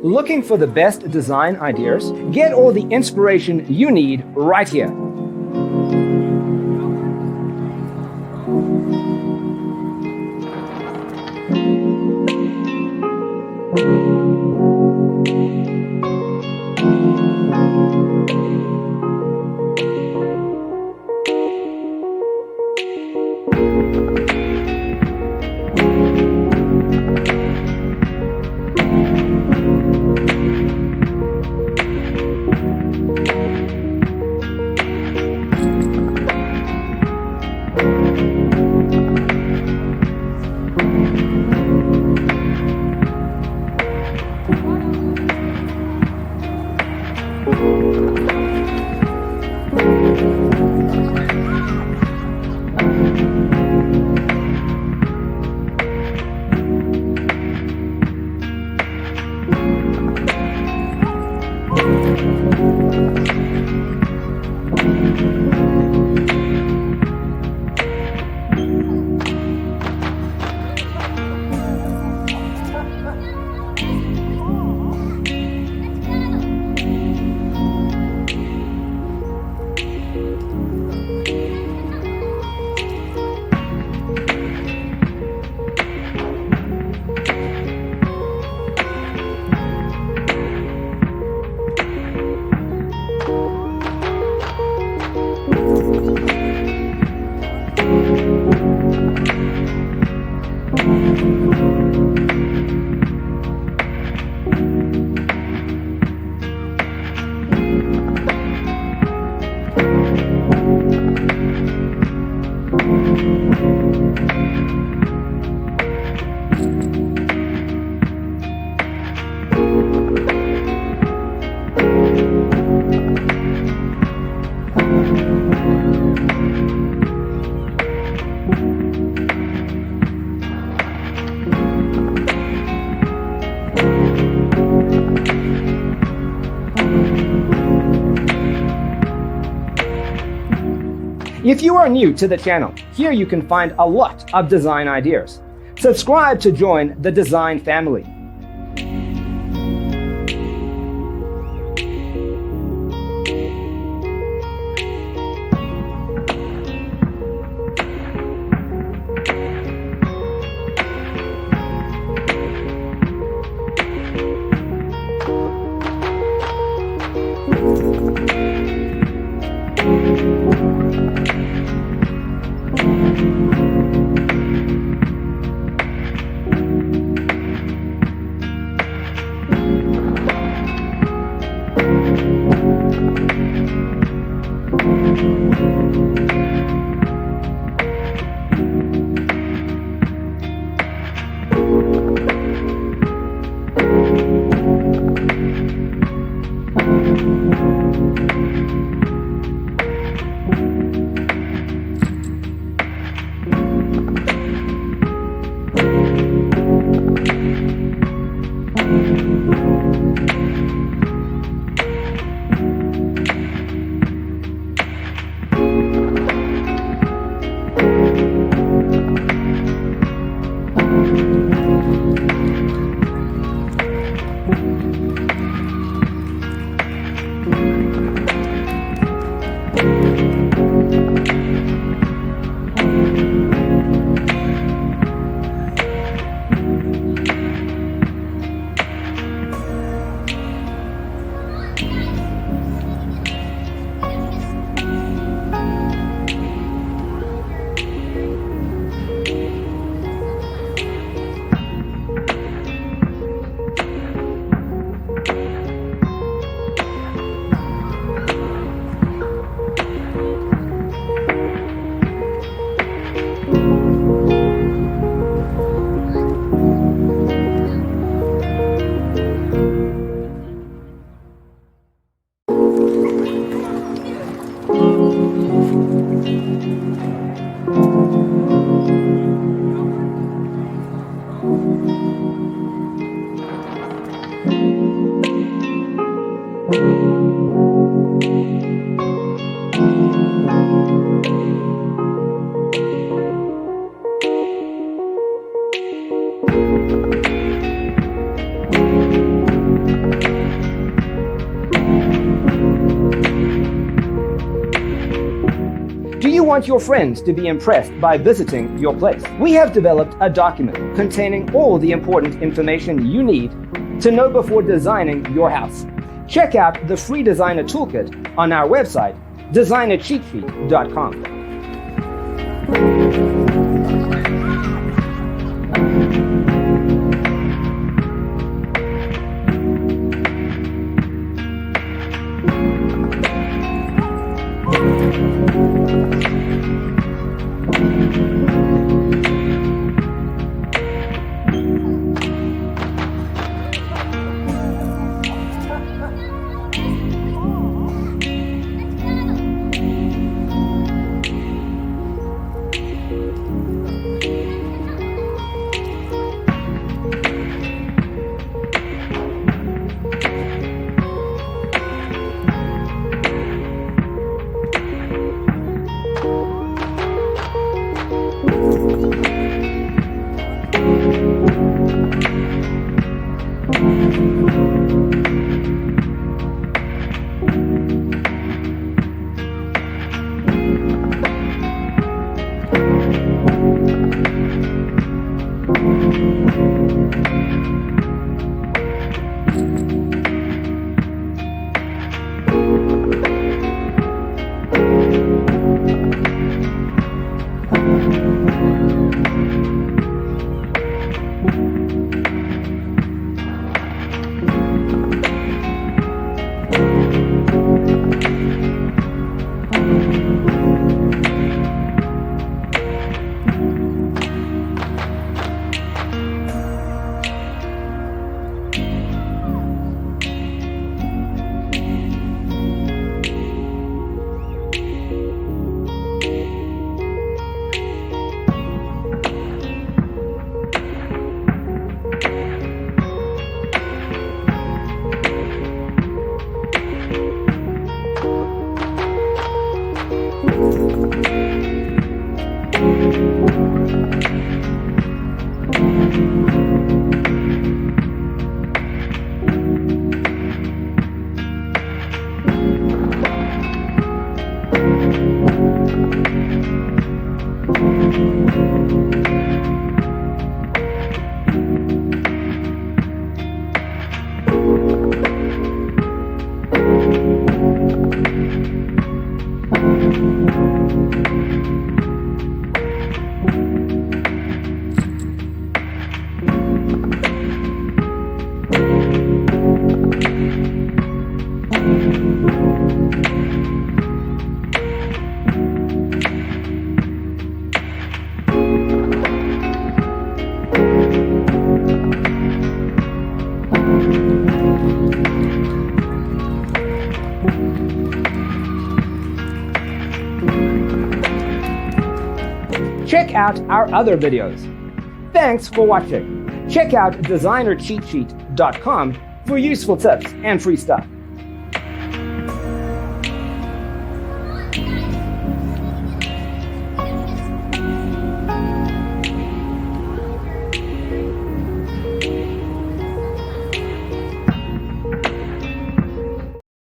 Looking for the best design ideas? Get all the inspiration you need right here. If you are new to the channel, here you can find a lot of design ideas. Subscribe to join the design family. want your friends to be impressed by visiting your place. We have developed a document containing all the important information you need to know before designing your house. Check out the free designer toolkit on our website, designercheatsheet.com. Check out our other videos. Thanks for watching. Check out designercheatsheet.com for useful tips and free stuff.